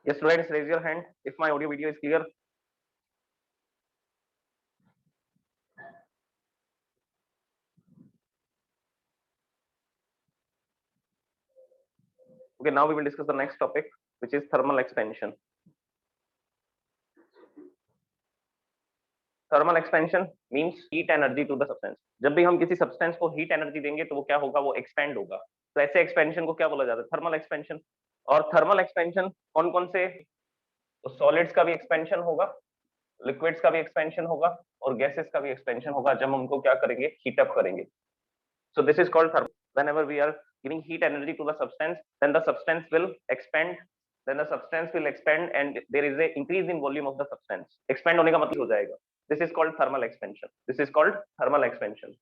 Yes, students, raise your hand if my audio video is clear. Okay, now we will discuss the next topic, which is thermal expansion. Thermal expansion means heat energy to the substance. जब भी हम किसी substance को heat energy देंगे तो वो क्या होगा, वो एक्सपेंड होगा। तो ऐसे एक्सपेंशन को क्या बोला जाता है, थर्मल एक्सपेंशन। और थर्मल एक्सपेंशन कौन कौन से, तो सॉलिड्स का भी एक्सपेंशन होगा, लिक्विड्स का भी एक्सपेंशन होगा और गैसेस का भी एक्सपेंशन होगा जब हम उनको क्या करेंगे, हीट अप करेंगे। So this is called thermal. Whenever we are giving heat energy to the substance, then the substance will expand. Then the substance will expand and there is a increase in volume of the substance. Expand होने का मतलब हो जाएगा. This is called thermal expansion. This is called thermal expansion.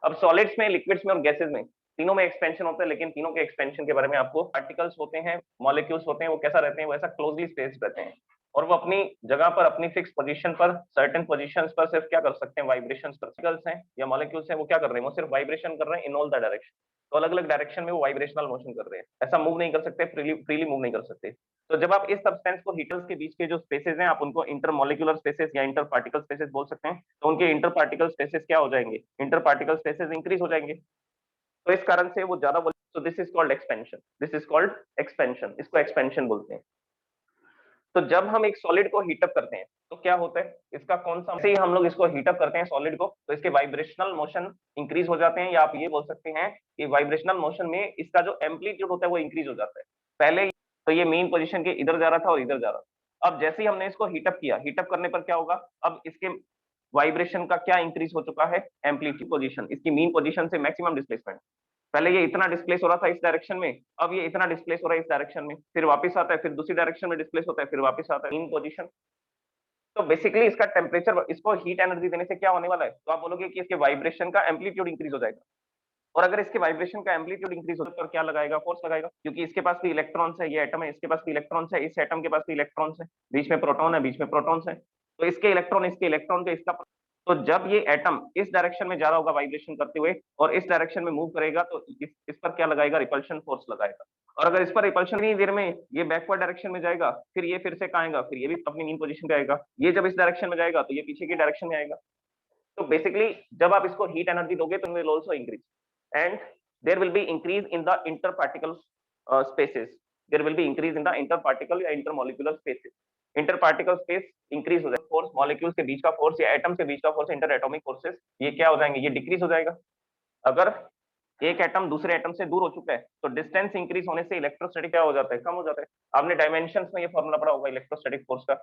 अब solids में, liquids में और gases में तीनों में एक्सपेंशन होता है, लेकिन तीनों के एक्सपेंशन के बारे में आपको, पार्टिकल्स होते हैं, मॉलिक्यूल्स होते हैं, वो कैसा रहते हैं, वो ऐसा क्लोजली स्पेस्ड रहते हैं और वो अपनी जगह पर, अपनी फिक्स पोजीशन पर, सर्टेन पोजीशंस पर सिर्फ क्या कर सकते हैं, वाइब्रेशंस कर सकते हैं। पार्टिकल्स हैं या मॉलिक्यूल्स हैं, वो क्या कर रहे हैं, वो सिर्फ वाइब्रेशन कर रहे हैं इन ऑल द डायरेक्शन। तो अलग अलग डायरेक्शन में वो वाइब्रेशनल मोशन कर रहे हैं, ऐसा मूव नहीं कर सकते, फ्रीली मूव नहीं कर सकते। तो जब आप इस सब्सटेंस को, हीटर्स के बीच के जो स्पेसेस हैं, आप उनको इंटर मॉलिक्यूलर स्पेसेस या इंटर पार्टिकल स्पेसेस बोल सकते हैं। तो उनके इंटर पार्टिकल स्पेसेस क्या हो जाएंगे, इंटर पार्टिकल स्पेसेस इंक्रीज हो जाएंगे। तो इस कारण से वो ज्यादा, so this is called expansion. This is called expansion. इसको expansion बोलते हैं। तो जब हम एक सॉलिड को हीटअप करते हैं तो क्या होता है, इसका कौन सा, से ही हम लोग इसको हीटअप करते हैं सॉलिड को, तो इसके वाइब्रेशनल मोशन इंक्रीज हो जाते हैं, या आप ये बोल सकते हैं कि वाइब्रेशनल मोशन में इसका जो एम्पलीट्यूड होता है वो इंक्रीज हो जाता है। पहले तो ये मेन पोजीशन के इधर जा रहा था और इधर जा रहा था। अब जैसे ही हमने इसको हीटअप किया, हीटअप करने पर क्या होगा, अब इसके वाइब्रेशन का क्या इंक्रीज हो चुका है, एम्पलीट्यूड पोजीशन, इसकी मीन पोजीशन से मैक्सिमम डिस्प्लेसमेंट। पहले ये इतना डिस्प्लेस हो रहा था इस डायरेक्शन में, अब ये इतना डिस्प्लेस हो रहा है इस डायरेक्शन में, फिर वापस आता है, फिर दूसरी डायरेक्शन में डिस्प्लेस होता है, फिर वापस आता है इन पोजीशन। तो बेसिकली इसका टेम्परेचर, इसको हीट एनर्जी देने से क्या होने वाला है, तो आप बोलोगे कि इसके वाइब्रेशन का एम्पलीट्यूड इंक्रीज हो जाएगा। और अगर इसके वाइब्रेशन का एम्पलीट्यूड इंक्रीज होता है तो क्या लगाएगा, फोर्स लगाएगा, क्योंकि इसके पास भी इलेक्ट्रॉन्स है, ये एटम है, इसके पास भी इलेक्ट्रॉन्स है, इस एटम के पास भी इलेक्ट्रॉन्स है, बीच में प्रोटॉन है, बीच में प्रोटॉन्स है, तो इसके इलेक्ट्रॉन के इसका, तो जब ये एटम इस डायरेक्शन में जा रहा होगा वाइब्रेशन करते हुए और इस डायरेक्शन में मूव करेगा, तो इस पर क्या लगाएगा, रिपल्शन फोर्स लगाएगा। और अगर इस पर रिपल्शन नहीं देर में ये बैकवर्ड डायरेक्शन में जाएगा, फिर ये फिर से कहाँ आएगा, फिर ये भी अपनी मीन पोजीशन पे आएगा। ये जब इस डायरेक्शन में जाएगा तो ये पीछे की डायरेक्शन में आएगा। तो बेसिकली जब आप इसको हीट एनर्जी दोगे तो will also increase and there will be increase in the inter particle spaces. There will be increase in the inter particle या inter molecular spaces. Inter particle space increase हो जाएगा, force molecules के बीच का force या atoms के बीच का force, inter atomic forces, ये क्या हो जाएंगे, ये डिक्रीज हो जाएगा। अगर एक एटम दूसरे एटम से दूर हो चुका है तो डिस्टेंस इंक्रीज होने से इलेक्ट्रोस्टैटिक क्या हो जाता है, कम हो जाता है। आपने डायमेंशंस में ये फॉर्मूला पढ़ा होगा इलेक्ट्रोस्टैटिक फोर्स का,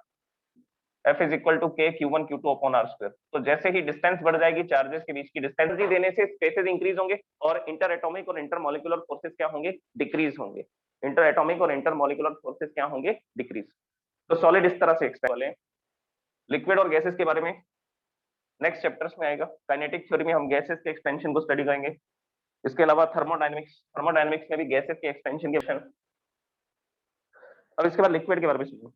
F is equal to K Q1 Q2 upon R square। तो जैसे ही डिस्टेंस बढ़ जाएगी, चार्जेस के बीच की डिस्टेंस ही देने से स्पेसेस इंक्रीज होंगे और इंटर एटॉमिक और इंटर मॉलिक्यूलर फोर्सेस क्या होंगे, डिक्रीज होंगे। इंटर एटॉमिक और इंटर मॉलिक्यूलर फोर्सेस क्या होंगे, डिक्रीज। तो सॉलिड इस तरह से एक्सपेंड वाले। लिक्विड और गैसेस के बारे में नेक्स्ट चैप्टर्स में आएगा। काइनेटिक थ्योरी में हम गैसेस के एक्सपेंशन को स्टडी करेंगे। इसके अलावा थर्मोडायनेमिक्स में भी गैसेस के एक्सपेंशन के ऑप्शन। अब इसके बाद लिक्विड के बारे में सुनिए।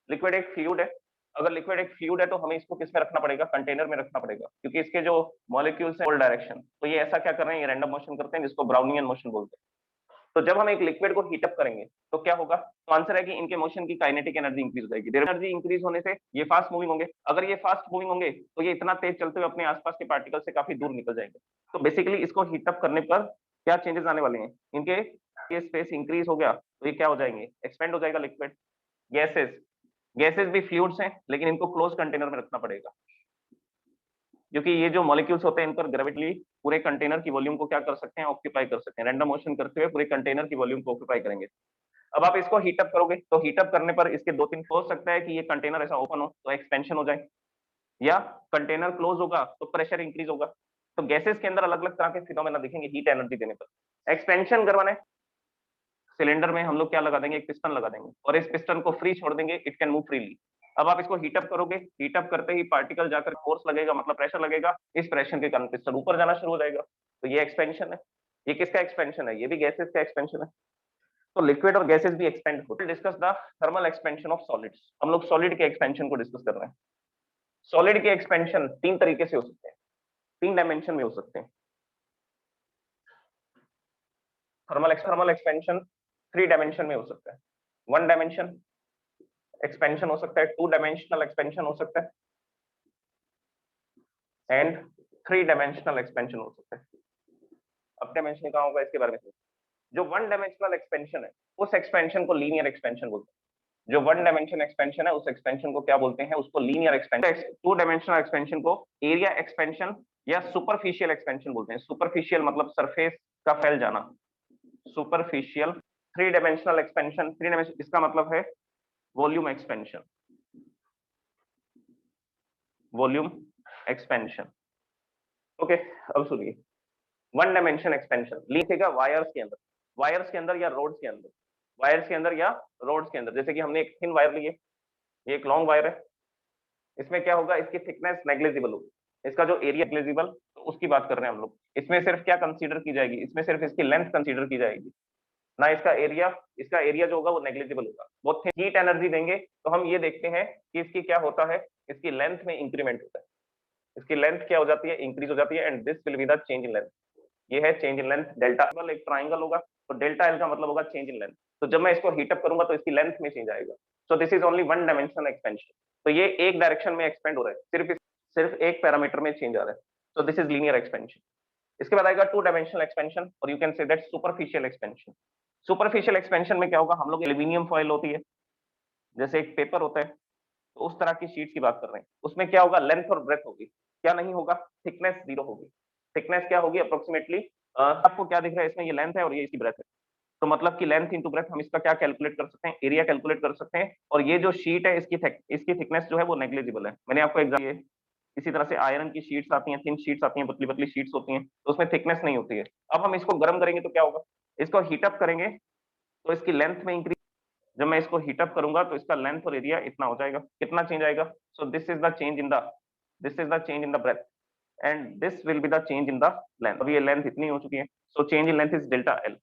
लिक्विड एक फ्लूइड है। अगर लिक्विड एक फ्लूइड है तो हमें इसको किस में रखना पड़ेगा, कंटेनर में रखना पड़ेगा, क्योंकि इसके जो मॉलिक्यूल्स हैं, डायरेक्शन, तो ये ऐसा क्या कर रहे हैं, ये रैंडम मोशन करते हैं, जिसको ब्राउनियन मोशन बोलते हैं। तो जब हम एक लिक्विड को हीटअप करेंगे तो क्या होगा, तो आंसर है कि इनके मोशन की काइनेटिक एनर्जी इंक्रीज हो जाएगी। एनर्जी इंक्रीज होने से ये फास्ट मूविंग होंगे। अगर ये फास्ट मूविंग होंगे तो ये इतना तेज चलते हुए अपने आसपास के पार्टिकल से काफी दूर निकल जाएंगे। तो बेसिकली इसको हीटअप करने पर क्या चेंजेस आने वाले हैं, इनके ये स्पेस इंक्रीज हो गया तो ये क्या हो जाएंगे, एक्सपेंड हो जाएगा लिक्विड। गैसेस भी फ्लूइड्स हैं, लेकिन इनको क्लोज कंटेनर में रखना पड़ेगा, क्योंकि ये जो मॉलिक्यूल्स होते हैं इन पर ग्रेविटी पूरे कंटेनर की वॉल्यूम को क्या कर सकते हैं, ऑक्यूपाई कर सकते हैं। रैंडम मोशन करते हुए पूरे कंटेनर की वॉल्यूम को ऑक्यूपाई करेंगे। अब आप इसको हीटअप करोगे तो हीटअप करने पर इसके दो तीन, हो सकता है कि ये कंटेनर ऐसा ओपन हो तो एक्सपेंशन हो जाए, या कंटेनर क्लोज होगा तो प्रेशर इंक्रीज होगा। तो गैसेस के अंदर अलग अलग तरह के फिनोमेना दिखेंगे हीट एनर्जी देने पर। एक्सपेंशन करवाने सिलेंडर में हम लोग क्या लगा देंगे, एक पिस्टन लगा देंगे और इस पिस्टन को फ्री छोड़ देंगे, इट कैन मूव फ्रीली। अब आप इसको हीटअप करोगे, हीटअप करते ही पार्टिकल जाकर फोर्स लगेगा, मतलब प्रेशर लगेगा, इस प्रेशर के कारण पिस्टन ऊपर जाना शुरू हो जाएगा। तो ये एक्सपेंशन है। ये किसका एक्सपेंशन है, ये भी गैसेस का एक्सपेंशन है। तो लिक्विड और गैसेस भी एक्सपेंड होते हैं। Discuss the thermal expansion of solids. हम लोग सॉलिड के एक्सपेंशन को डिस्कस कर रहे हैं। सॉलिड के एक्सपेंशन तीन तरीके से हो सकते हैं, तीन डायमेंशन में हो सकते हैं। थर्मल एक्सपेंशन थ्री डायमेंशन में हो सकता है। वन डायमेंशन, एक्सपेंशन हो सकता है, 2 डायमेंशनल एक्सपेंशन हो सकता है एंड 3 डायमेंशनल एक्सपेंशन हो सकता है। अब डायमेंशन कहाँ होगा इसके बारे में जो 1 डायमेंशनल एक्सपेंशन है उस एक्सपेंशन को लीनियर एक्सपेंशन बोलते हैं। जो 1 डायमेंशन एक्सपेंशन है उस एक्सपेंशन को क्या बोलते हैं, उसको लीनियर एक्सपेंशन। 2 डायमेंशनल एक्सपेंशन को एरिया एक्सपेंशन या सुपरफिशियल एक्सपेंशन बोलते हैं। सुपरफिशियल मतलब सरफेस का फैल जाना, सुपरफिशियल। 3 डायमेंशनल एक्सपेंशन, 3 डायमेंशन इसका मतलब है volume expansion, volume expansion. Okay, अब सुनिए 1 डायमेंशन एक्सपेंशन लिखेगा वायर्स के अंदर, वायर्स के अंदर या रोड्स के अंदर, वायर्स के अंदर या रोड्स के अंदर। जैसे कि हमने एक थिन वायर ली है, ये एक लॉन्ग वायर है, इसमें क्या होगा, इसकी थिकनेस नेग्लिजिबल होगी, इसका जो एरिया नेग्लिजिबल, तो उसकी बात कर रहे हैं हम लोग। इसमें सिर्फ क्या कंसीडर की जाएगी, इसमें सिर्फ इसकी लेंथ कंसीडर की जाएगी, ना इसका एरिया। इसका एरिया जो होगा वो नेग्लिजिबल होगा। बहुत हीट एनर्जी देंगे तो हम ये देखते हैं कि इसकी क्या होता है, इसकी लेंथ में इंक्रीमेंट होता है, इसकी लेंथ क्या हो जाती है, इंक्रीज हो जाती है, and this will be the change in length. ये है चेंज इन लेंथ। डेल्टा एक ट्राइंगल होगा तो डेल्टा एल का मतलब होगा चेंज इन लेंथ। तो जब मैं इसको हीटअप करूंगा तो इसकी लेंथ में चेंज आएगा। So this is only 1 dimensional expansion. तो ये एक डायरेक्शन में एक्सपेंड हो रहा है, सिर्फ एक पैरामीटर में चेंज आ रहा है। सो दिस इज लीनियर एक्सपेंशन। इसके बाद आएगा 2 डायमेंशनल एक्सपेंशन, और you can say that superficial expansion. Superficial expansion में क्या होगा, हम लोग एल्यूमिनियम फॉइल होती है, जैसे एक पेपर होता है, तो उस तरह की शीट की बात कर रहे हैं। उसमें क्या होगा, लेंथ और ब्रेथ होगी, क्या नहीं होगा, थिकनेस 0 होगी। थिकनेस क्या होगी अप्रोक्सीमेटली, आपको क्या दिख रहा है इसमें, ये लेंथ है और ये इसकी ब्रेथ है। तो मतलब कि लेंथ इंटू ब्रेथ हम इसका क्या कैलकुलेट कर सकते हैं, एरिया कैलकुलेट कर सकते हैं। और ये जो शीट है इसकी थिकनेस जो है वो नेग्लिजिबल है। मैंने आपको एग्जाम, इसी तरह से आयरन की शीट्स आती हैं, थिन शीट्स आती हैं, पतली पतली शीट्स होती हैं, तो उसमें थिकनेस नहीं होती है। अब हम इसको गर्म करेंगे तो क्या होगा, इसको हीटअप करेंगे तो इसकी लेंथ में इंक्रीज, जब मैं इसको हीटअप करूंगा तो इसका लेंथ और एरिया इतना हो जाएगा। कितना चेंज आएगा, so this is the change in the, this is the change in the breadth and this will be the change in the length. अब ये लेंथ इतनी हो चुकी है, so change in length is delta L.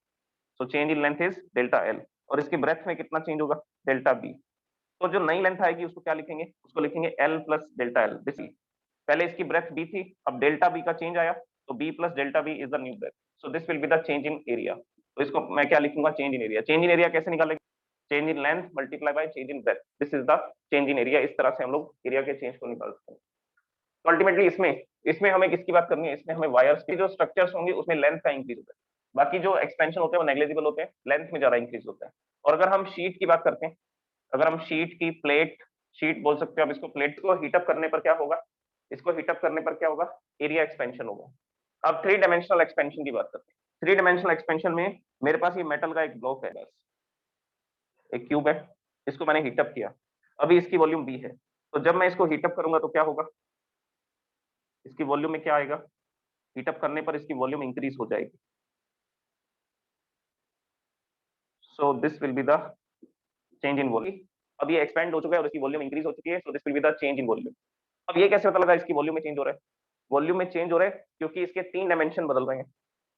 So change in length is delta L, और इसकी breath में कितना चेंज होगा, डेल्टा बी। तो जो नई लेंथ आएगी उसको क्या लिखेंगे, उसको लिखेंगे L plus delta L. This, पहले इसकी ब्रेथ बी थी, अब डेल्टा बी का चेंज आया, तो B plus delta B is the new breadth. So this will be the change in area. तो इसको मैं क्या लिखूंगा, change in area. Change in area कैसे निकालेंगे, change in length multiply by change in breadth, this is the change in area. इस तरह से हम लोग एरिया के चेंज को निकाल सकते हैं। तो अल्टीमेटली इसमें इसमें हमें किसकी बात करनी है, इसमें हमें वायर्स की जो स्ट्रक्चर्स होंगे उसमें लेंथ का इंक्रीज होता है। बाकी जो एक्सपेंशन होते हैं वो नेग्लिजिबल होते हैं, लेंथ में ज्यादा इंक्रीज होता है। और अगर हम शीट की बात करते हैं, अगर हम शीट की प्लेट, शीट बोल सकते हो आप इसको, प्लेट को हीटअप करने पर क्या होगा, इसको हीटअप करने पर क्या होगा, एरिया एक्सपेंशन होगा। अब 3 डायमेंशनल एक्सपेंशन की बात करते हैं। 3 डायमेंशनल एक्सपेंशन में मेरे पास ये मेटल का एक ब्लॉक है, बस एक क्यूब है, इसको मैंने हीटअप किया, अभी इसकी वॉल्यूम बी है। तो जब मैं इसको हीटअप करूंगा तो क्या होगा, इसकी वॉल्यूम में क्या आएगा, हीटअप करने पर इसकी वॉल्यूम इंक्रीज हो जाएगी। सो this will be the change in volume. अब ये एक्सपेंड हो चुका है और इसकी वॉल्यूम इंक्रीज हो चुकी है, सो this will be the change in volume. अब ये कैसे पता लगा इसकी वॉल्यूम में चेंज हो रहा है, वॉल्यूम में चेंज हो रहा है क्योंकि इसके 3 डायमेंशन बदल रहे हैं।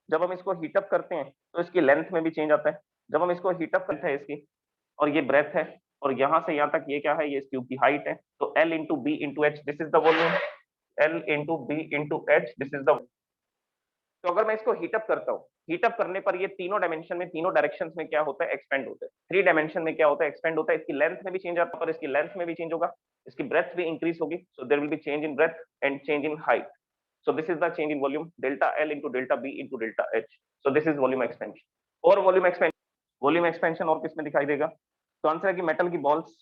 जब हम इसको हीटअप करते हैं तो इसकी लेंथ में भी चेंज आता है। जब हम इसको हीटअप करते हैं इसकी, और ये ब्रेथ है, और यहाँ से यहाँ तक ये क्या है, ये इस ट्यूब की हाइट है, तो L into B into H, this is the volume. L into B into H, this is the. तो अगर मैं इसको हीटअप करता हूँ, हीटअप करने पर ये तीनों डायमेंशन में, तीनों डायरेक्शन में क्या होता है, एक्सपेंड होता है। 3 डायमेंशन में क्या होता है, एक्सपेंड होता है। इसकी लेंथ में भी चेंज आता है, पर इसकी लेंथ में भी चेंज होगा, इसकी ब्रेथ भी इंक्रीज होगी, so there will be change in breadth and change in height. So this is the change in volume, delta L into delta B into delta H. So this is volume expansion. और volume expansion और किसमें दिखाई देगा, तो answer है कि metal की balls.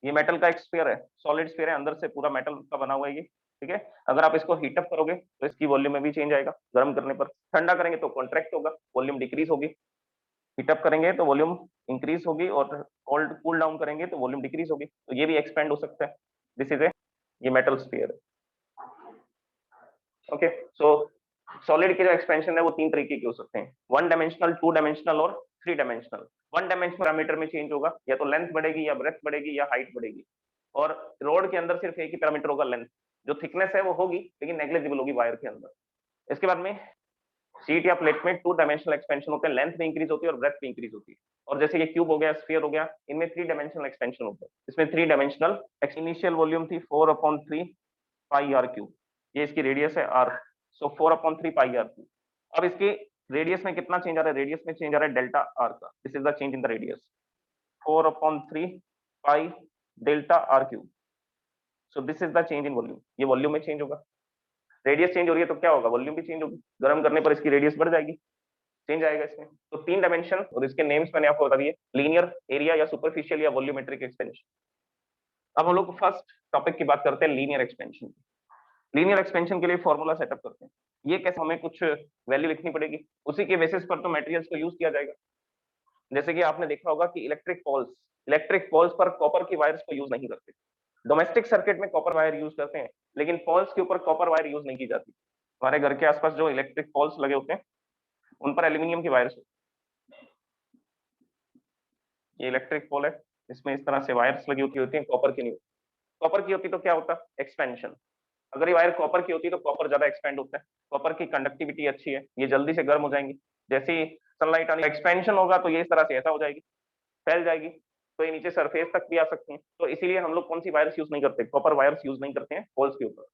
ये मेटल का एक स्फीयर है, सॉलिड स्फीयर है, अंदर से पूरा मेटल का बना हुआ है ये, ठीक है। अगर आप इसको हीटअप करोगे तो इसकी वॉल्यूम में भी चेंज आएगा, गर्म करने पर। ठंडा करेंगे तो कॉन्ट्रैक्ट होगा, वॉल्यूम डिक्रीज होगी। हीटअप करेंगे तो वॉल्यूम इंक्रीज होगी, और कोल्ड कूल डाउन करेंगे तो वॉल्यूम डिक्रीज होगी, तो ये भी एक्सपेंड हो सकता है। दिस इज ए, ये मेटल स्फीयर है। ओके, सो सॉलिड के जो एक्सपेंशन है वो 3 तरीके के हो सकते हैं, 1 डायमेंशनल, 2 डायमेंशनल और 3 डायमेंशनल। 1 डायमेंशनल पैरामीटर में चेंज होगा, या तो लेंथ बढ़ेगी, या ब्रेथ बढ़ेगी, या हाइट बढ़ेगी। और रोड के अंदर सिर्फ एक ही पैरामीटर होगा, लेंथ। जो थिकनेस है वो होगी लेकिन नेग्लिजिबल होगी वायर के अंदर। इसके बाद में शीट या प्लेट में 2 डायमेंशनल एक्सपेंशन होते हैं, लेंथ भी इंक्रीज होती है और ब्रेथ भी इंक्रीज होती है। और जैसे ये क्यूब हो गया, स्फीयर हो गया, इनमें 3 डायमेंशनल एक्सपेंशन होता है। इसमें 3 डायमेंशनल इनिशियल वॉल्यूम थी 4/3 पाई आर क्यूब, ये इसकी रेडियस है r, so 4/3 pi r cube. अब इसकी रेडियस में कितना चेंज आ रहा है, रेडियस में चेंज आ रहा है डेल्टा आर का, this is the change in the radius, 4/3 pi delta R cube. So this is the change in volume, ये वॉल्यूम में चेंज होगा। रेडियस चेंज हो रही है तो क्या होगा, वॉल्यूम भी चेंज होगी, गर्म करने पर इसकी रेडियस बढ़ जाएगी, चेंज आएगा इसमें। तो 3 डायमेंशन और इसके नेम्स मैंने आपको बता दिए, लीनियर, एरिया या सुपरफिशियल या वॉल्यूमेट्रिक एक्सपेंशन। अब हम लोग फर्स्ट टॉपिक की बात करते हैं, लीनियर एक्सपेंशन। लीनियर एक्सपेंशन के लिए फॉर्मूला सेटअप करते हैं। ये कैसे, हमें कुछ वैल्यू लिखनी पड़ेगी, उसी के बेसिस पर तो मटेरियल्स को यूज किया जाएगा। जैसे कि आपने देखा होगा कि इलेक्ट्रिक पोल्स पर कॉपर की वायर्स को यूज नहीं करते। डोमेस्टिक सर्किट में कॉपर वायर यूज करते हैं, लेकिन पोल्स के ऊपर कॉपर वायर यूज नहीं की जाती। हमारे घर के आसपास जो इलेक्ट्रिक पोल्स लगे होते हैं उन पर एल्यूमिनियम की वायर्स, ये इलेक्ट्रिक पोल है, इसमें इस तरह से वायर्स लगी होती हैं, कॉपर की नहीं। कॉपर की होती तो क्या होता, एक्सपेंशन। अगर ये वायर कॉपर की होती तो कॉपर ज्यादा एक्सपेंड होता है, कॉपर की कंडक्टिविटी अच्छी है, ये जल्दी से गर्म हो जाएंगी। जैसे ही सनलाइट आने एक्सपेंशन होगा तो ये इस तरह से ऐसा हो जाएगी, फैल जाएगी, तो ये नीचे सरफेस तक भी आ सकती हैं। तो इसीलिए हम लोग कौन सी वायर्स यूज नहीं करते, कॉपर वायर्स यूज नहीं करते हैं पोल्स के ऊपर।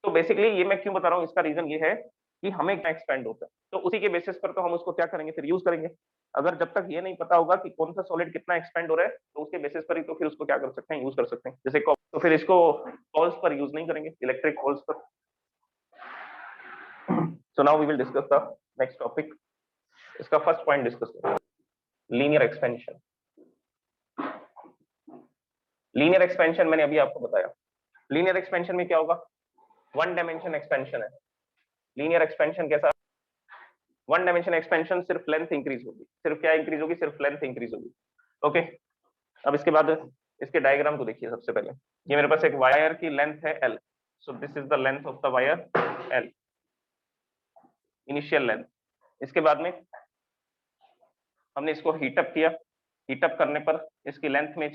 तो बेसिकली ये मैं क्यों बता रहा हूँ, इसका रीजन ये है कि हमें क्या एक्सपेंड होता है, तो उसी के बेसिस पर तो हम उसको क्या करेंगे, फिर यूज करेंगे। अगर जब तक ये नहीं पता होगा कि कौन सा सॉलिड कितना एक्सपेंड हो रहा है, तो उसके बेसिस पर ही तो फिर उसको क्या कर सकते हैं, यूज कर सकते हैं। जैसे तो फिर इसको पोल्स पर यूज नहीं करेंगे, इलेक्ट्रिक पोल्स पर। So now we will discuss the next topic. इसका फर्स्ट पॉइंट डिस्कस करें, लीनियर एक्सपेंशन। लीनियर एक्सपेंशन मैंने अभी आपको बताया। लीनियर एक्सपेंशन में क्या होगा, वन डायमेंशन एक्सपेंशन है। लीनियर एक्सपेंशन कैसा, वन डायमेंशन एक्सपेंशन सिर्फ लेंथ इंक्रीज होगी, सिर्फ क्या इंक्रीज होगी, सिर्फ लेंथ इंक्रीज होगी। ओके, अब इसके बाद इसके डायग्राम को देखिए। सबसे पहले ये मेरे पास एक वायर की लेंथ है L, so this is the length of the wire L, initial length. इसके बाद में हमने इसको हीटअप किया, हीटअप करने पर इसकी लेंथ में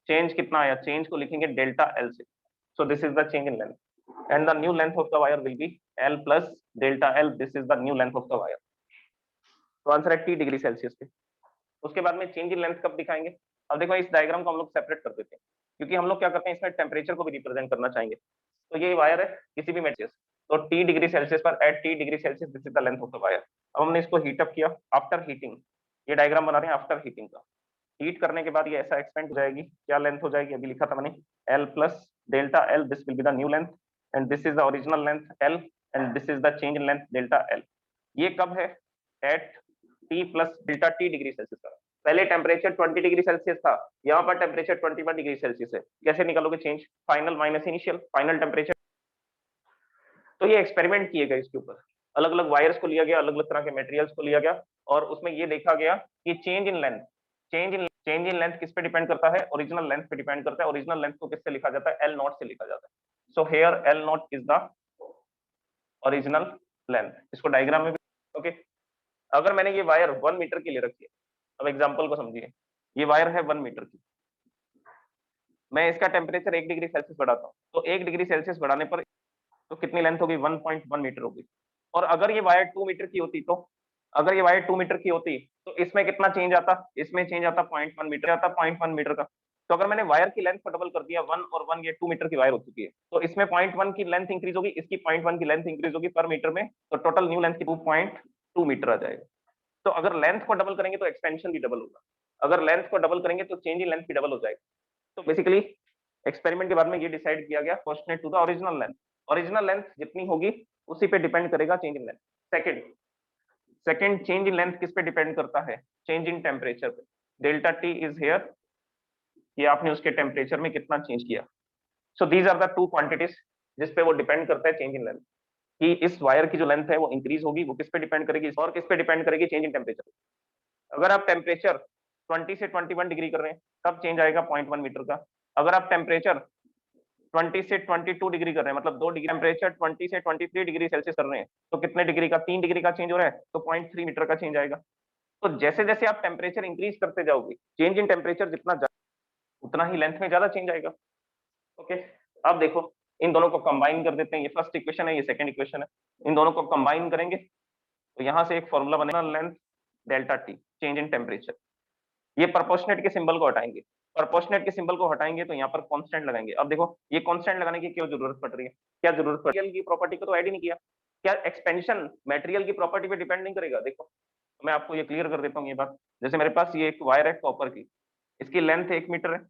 चेंज कितना आया, चेंज को लिखेंगे डेल्टा L से। सो this is the change in length and the new length of the wire will be L plus delta L. This is the new length of the wire. तो answer है T degree Celsius पे। उसके बाद में change in length कब दिखाएंगे, अब देखो इस डायग्राम को हम लोग सेपरेट कर देते हैं, क्योंकि हम लोग क्या करते हैं, इसमें टेम्परेचर को भी रिप्रेजेंट करना चाहेंगे। तो ये वायर है किसी भी मेटेरियल, तो T डिग्री सेल्सियस पर, at T degree Celsius, this is the length of the wire. अब हमने इसको हीटअप किया आफ्टर हीटिंग, ये डायग्राम बना रहे हैं आफ्टर हीटिंग का। हीट करने के बाद ये ऐसा एक्सपेंड हो जाएगी, क्या लेंथ हो जाएगी, अभी लिखा था मैंने, L plus delta L, this will be the new length and this is the original length L and this is the change in length delta L। ये कब है, at T plus delta T degree Celsius का। पहले temperature 20 degree Celsius था, यहाँ पर temperature 21 degree Celsius है। कैसे निकालोगे change, final minus initial, final temperature. तो ये एक्सपेरिमेंट किए गए, इसके ऊपर अलग अलग वायर्स को लिया गया, अलग अलग तरह के मटेरियल्स को लिया गया, और उसमें ये देखा गया कि change in length, change in length किस पे डिपेंड करता है, ओरिजिनल लेंथ पे डिपेंड करता है। ओरिजिनल लेंथ को किससे लिखा जाता है, L नॉट से लिखा जाता है। So here L not is the original length. इसको डायग्राम में भी ओके। अगर मैंने ये वायर 1 मीटर की ले रखी है, अब एग्जांपल को समझिए, ये वायर है 1 मीटर की, मैं इसका टेम्परेचर 1 डिग्री सेल्सियस बढ़ाता हूँ, तो 1 डिग्री सेल्सियस बढ़ाने पर तो कितनी लेंथ होगी, 1.1 मीटर होगी। और अगर ये वायर 2 मीटर की होती, तो अगर ये वायर 2 मीटर की होती तो इसमें कितना चेंज आता, इसमें चेंज आता 0.1 मीटर, आता 0.1 मीटर का। तो अगर मैंने वायर की लेंथ को डबल कर दिया, 1 और 1, ये 2 मीटर की वायर हो चुकी है, तो इसमें 0.1 की लेंथ इंक्रीज होगी, इसकी 0.1 की लेंथ इंक्रीज होगी पर मीटर में, तो टोटल न्यू लेंथ की 2.2 मीटर आ जाएगा। तो अगर लेंथ को डबल करेंगे तो एक्सपेंशन भी डबल होगा, अगर लेंथ को डबल करेंगे तो चेंज इन लेंथ भी डबल हो जाएगा। तो बेसिकली एक्सपेरिमेंट के बाद में ये डिसाइड किया गया, proportionate to the original length. Original length जितनी होगी उसी पे डिपेंड करेगा change in length. Second change in length किस पे डिपेंड करता है, चेंज इन टेम्परेचर पे। डेल्टा टी इज हियर, ये आपने उसके टेम्परेचर में कितना चेंज किया। So these are the two quantities जिस पे वो डिपेंड करता है चेंज इन लेंथ, कि इस वायर की जो लेंथ है वो इंक्रीज होगी, वो किस पे डिपेंड करेगी, और किस पे डिपेंड करेगी, चेंज इन टेम्परेचर। अगर आप टेम्परेचर 20 से 21 डिग्री कर रहे हैं तब चेंज आएगा 0.1 मीटर का। अगर आप टेम्परेचर 20 से 22 डिग्री कर रहे हैं, मतलब 2 डिग्री, टेम्परेचर 20 से 23 डिग्री सेल्सियस कर रहे हैं, तो कितने डिग्री का, 3 डिग्री का चेंज हो रहा है, तो 0.3 मीटर का चेंज आएगा। तो जैसे जैसे आप टेम्परेचर इंक्रीज करते जाओगे, चेंज इन टेम्परेचर जितना उतना ही लेंथ में ज्यादा चेंज आएगा। ओके, अब देखो इन दोनों को कंबाइन कर देते हैं, ये फर्स्ट इक्वेशन है, ये सेकंड इक्वेशन है, इन दोनों को कंबाइन करेंगे तो यहाँ से एक फॉर्मूला बनेगा, length delta T, change in temperature. ये प्रोपोर्शनेट के सिंबल को हटाएंगे, प्रोपोर्शनेट के सिंबल को हटाएंगे तो यहाँ पर कांस्टेंट लगाएंगे। अब देखो ये कांस्टेंट लगाने की क्यों जरूरत पड़ रही है, क्या जरूरत पड़ रही है, मटेरियल की प्रॉपर्टी को तो ऐड ही नहीं किया। क्या एक्सपेंशन मटेरियल की प्रॉपर्टी पे डिपेंड नहीं करेगा, देखो मैं आपको ये क्लियर कर देता हूँ ये बात। जैसे मेरे पास ये एक वायर है कॉपर की, इसकी लेंथ 1 मीटर है।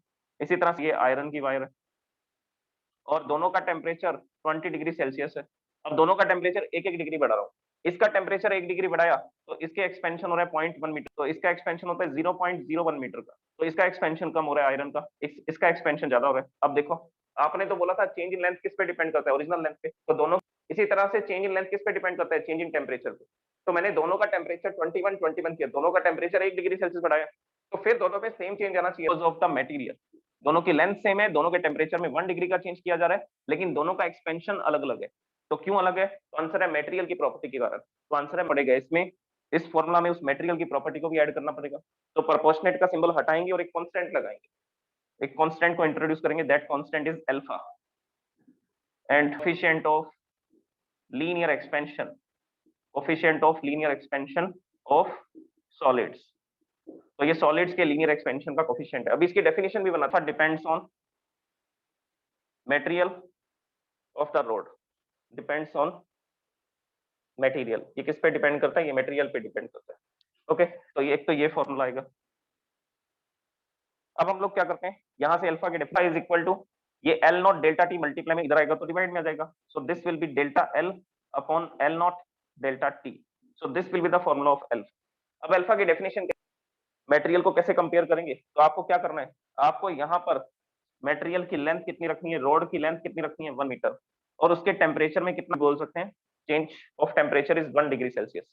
इसी तरह से ये आयरन की वायर है और दोनों का टेम्परेचर 20 डिग्री सेल्सियस है। अब दोनों का टेम्परेचर 1-1 डिग्री बढ़ा रहा हूँ। इसका टेम्परेचर 1 डिग्री बढ़ाया तो इसके एक्सपेंशन हो रहा है 0.1 मीटर, तो इसका एक्सपेंशन होता है 0.01 मीटर का, तो इसका एक्सपेंशन कम हो रहा है आयरन का, इसका एक्सपेंशन ज्यादा हो रहा है। अब देखो, आपने तो बोला था चेंज इन लेंथ किस पे डिपेंड करता है, ओरिजिनल लेंथ पे, तो दोनों इसी तरह से चेंज इन लेंथ किस पे डिपेंड करता है, चेंज इन टेम्परेचर पे। तो मैंने दोनों का टेम्परेचर 21 किया, दोनों का टेम्परेचर 1 डिग्री सेल्सियस बढ़ाया, तो फिर दोनों में सेम चेंज आना चाहिए ऑफ द मटेरियल। दोनों की लेंथ सेम है, दोनों के टेम्परेचर में 1 डिग्री का चेंज किया जा रहा है, लेकिन दोनों का एक्सपेंशन अलग अलग है। तो क्यों अलग है? तो आंसर है मटेरियल की प्रॉपर्टी के कारण। तो आंसर है पड़ेगा इसमें, इस फॉर्मूला में उस मटेरियल की प्रॉपर्टी को भी ऐड करना पड़ेगा। तो प्रोपोर्शनेट का सिंबल हटाएंगे और एक कांस्टेंट लगाएंगे, एक कांस्टेंट को इंट्रोड्यूस करेंगे, that constant is alpha and coefficient of linear expansion, coefficient of linear expansion of solids. तो ये सॉलिड्स के लीनियर एक्सपेंशन का कोएफिशिएंट है। अभी इसकी डेफिनेशन भी बना था, depends on material of the road, depends on material. ये किस पे डिपेंड करता है? ये मटेरियल पे डिपेंड करता है। ओके, तो ये एक तो ये फॉर्मूला आएगा। अब हम लोग क्या करते हैं, यहां से अल्फा के डेफिनेशन इज इक्वल टू ये L naught delta T multiply में इधर आएगा तो डिवाइड में आ जाएगा, so this will B delta L upon L naught delta T, so this will be the formula of alpha. अब अल्फा की डेफिनेशन मटेरियल को कैसे कंपेयर करेंगे, तो आपको क्या करना है, आपको यहाँ पर मटेरियल की लेंथ कितनी रखनी है, रोड की लेंथ कितनी रखनी है 1 मीटर, और उसके टेम्परेचर में कितना बोल सकते हैं, change of temperature is 1 degree Celsius.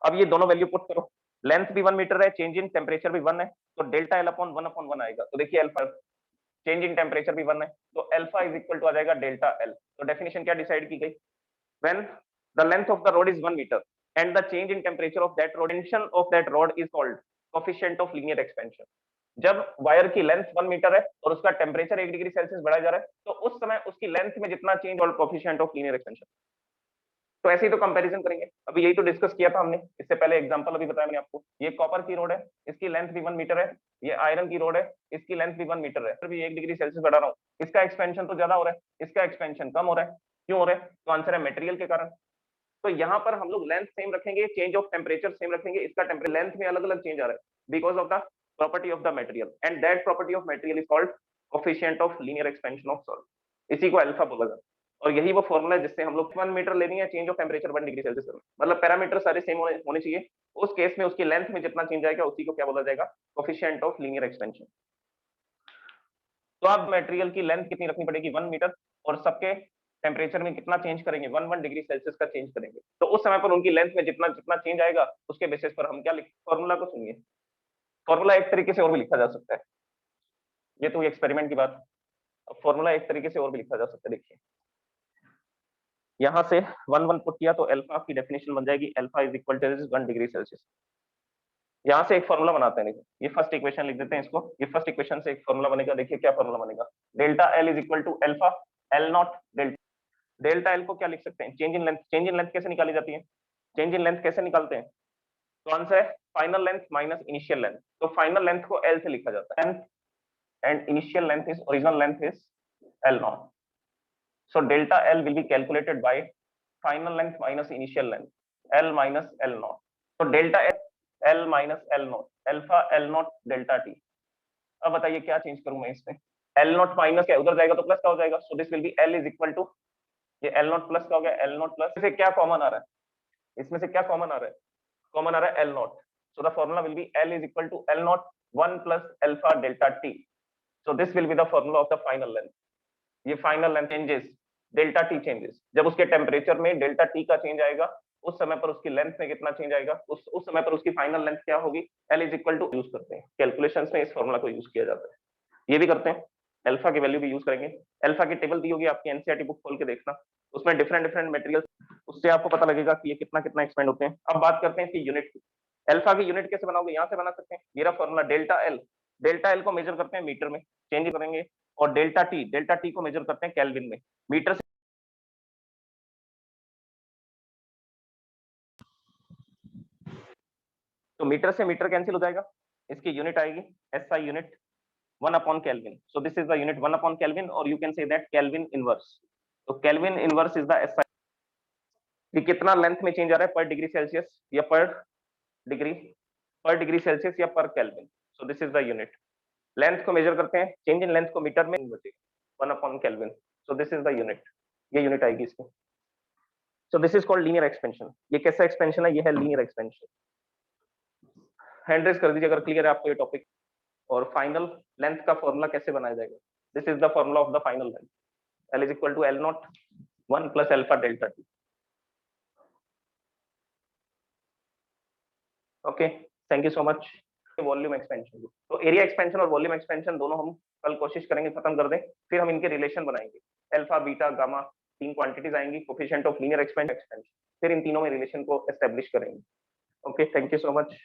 अब ये दोनों वैल्यू पुट करो, लेंथ भी 1 मीटर है, चेंज इन टेम्परेचर भी 1 है, तो डेल्टा एल अपॉन 1 आएगा। तो देखिए अल्फा, चेंज इन टेम्परेचर भी 1 है, तो अल्फा इज इक्वल टू आ जाएगा डेल्टा एल। तो डेफिनेशन क्या डिसाइड की गई, when the length of the road is 1 meter and the change in temperature of that rod, extension of that rod is called coefficient of linear expansion। जब wire की length 1 metre है और उसका temperature 1 degree Celsius बढ़ाया जा रहा है, तो उस समय उसकी लेंथ में जितना चेंज और कोएफिशिएंट ऑफ लीनियर एक्सपेंशन। तो ऐसे ही तो कंपैरिजन करेंगे, अभी यही तो डिस्कस किया था हमने, इससे पहले एग्जांपल अभी बताया मैंने आपको। ये कॉपर की रोड है, इसकी लेंथ भी 1 मीटर है, ये आयरन की रोड है, इसकी लेंथ भी 1 मीटर है, फिर भी 1 डिग्री सेल्सियस बढ़ा रहा हूँ, इसका एक्सपेंशन तो ज्यादा हो रहा है, इसका एक्सपेंशन कम हो रहा है। क्यों हो रहा है? तो आंसर है मटेरियल के कारण। तो यहाँ पर हम लोग लेंथ सेम रखेंगे, चेंज ऑफ टेम्परेचर सेम रखेंगे, इसका टेम्परेचर लेंथ में अलग अलग चेंज आ रहा है because of the property of the material, and that property of material is called coefficient of linear expansion of solid. इसी को अल्फा बोला जाता है, और यही वो फॉर्मूला है जिससे हम लोग 1 मीटर लेनी है, change of temperature 1 degree Celsius, मतलब पैरामीटर सारे सेम होने चाहिए। उस केस में उसकी लेंथ में जितना चेंज आएगा उसी को क्या बोला जाएगा, कोएफिशिएंट ऑफ लीनियर एक्सपेंशन। तो अब मटेरियल की लेंथ कितनी रखनी पड़ेगी, 1 मीटर, और सबके टेम्परेचर में कितना चेंज करेंगे, 1 डिग्री सेल्सियस का चेंज करेंगे। तो उस समय पर उनकी लेंथ में जितना जितना चेंज आएगा उसके बेसिस पर हम क्या लिख, फॉर्मूला को सुनिए। फॉर्मूला एक तरीके से और भी लिखा जा सकता है, ये तो एक्सपेरिमेंट की बात। अब फॉर्मूला एक तरीके से और भी लिखा जा सकता है, देखिए यहाँ से 1 पुट किया तो अल्फा की डेफिनेशन बन जाएगी, alpha is equal to 1 degree Celsius. यहाँ से एक फॉर्मूला बनाते हैं, देखिए ये फर्स्ट इक्वेशन लिख देते हैं इसको, ये फर्स्ट इक्वेशन से एक फॉर्मूला बनेगा, देखिए क्या फॉर्मूला बनेगा, delta L is equal to alpha L naught delta. Delta L को क्या लिख सकते हैं, change in length. Change in length कैसे निकाली जाती है, चेंज इन लेंथ कैसे निकालते हैं, तो आंसर है final length minus initial length. तो फाइनल लेंथ को एल से लिखा जाता है, and initial length is, original length is L naught. So delta L will be calculated by final length minus initial length, L minus L naught. तो delta L minus L naught, alpha L naught delta T. अब बताइए क्या change करूं मैं इसमें, L not minus क्या उधर जाएगा तो प्लस का हो जाएगा, so this will be L is equal to, ये एल नॉट प्लस का हो गया, एल नॉट प्लस से क्या कॉमन आ रहा है, इसमें से क्या कॉमन आ रहा है, कॉमन आ रहा है L naught. So the formula will be L is equal to L naught 1 plus alpha delta T. So this will be the formula of the final length. ये final length changes, delta T changes, जब उसके temperature में delta T का change आएगा उस समय पर उसकी लेंथ में कितना चेंज आएगा, उस समय पर उसकी फाइनल लेंथ क्या होगी, L is equal to, use करते हैं कैलकुलेशंस में, इस फॉर्मूला को यूज किया जाता है। ये भी करते हैं, अल्फा की वैल्यू भी यूज करेंगे। अल्फा की टेबल दी होगी आपकी, एनसीईआरटी बुक खोल के देखना, उसमें डिफरेंट डिफरेंट मटेरियल, उससे आपको पता लगेगा कि ये कितना कितना एक्सपेंड होते हैं। अब बात करते हैं इसकी यूनिट की, अल्फा की यूनिट कैसे बनाओगे, यहाँ से बना सकते हैं, मेरा formula delta L, delta L को मेजर करते हैं मीटर में, चेंज करेंगे, और डेल्टा टी को मेजर करते हैं केल्विन में, मीटर से तो मीटर से मीटर कैंसिल हो जाएगा, इसकी यूनिट आएगी SI unit 1 upon kelvin. So this is the unit 1 upon kelvin, और you can say that kelvin inverse. तो kelvin inverse is the SI, कि कितना लेंथ में चेंज आ रहा है पर डिग्री सेल्सियस या डिग्री पर डिग्री सेल्सियस या पर kelvin. So this is the unit. Length को मेजर करते हैं, चेंज इन लेंथ को मीटर में बचेगा 1/Kelvin, so this is the unit, ये यूनिट आएगी इसमें। सो this is called linear expansion. ये कैसा एक्सपेंशन है? ये है लीनियर एक्सपेंशन। हैंड रेज कर दीजिए अगर क्लियर है आपको ये टॉपिक। और फाइनल लेंथ का फॉर्मूला कैसे बनाया जाएगा? This is the formula of the final length, L is equal to L naught 1 plus alpha delta T। Okay, thank you so much. Volume expansion, तो एरिया एक्सपेंशन और volume expansion दोनों हम कल कोशिश करेंगे खत्म कर दें, फिर हम इनके रिलेशन बनाएंगे। अल्फा, बीटा, गामा, तीन क्वांटिटीज आएंगी, कोफिशिएंट ऑफ लीनियर एक्सपेंशन, फिर इन तीनों में रिलेशन को एस्टेब्लिश करेंगे। Okay, thank you so much.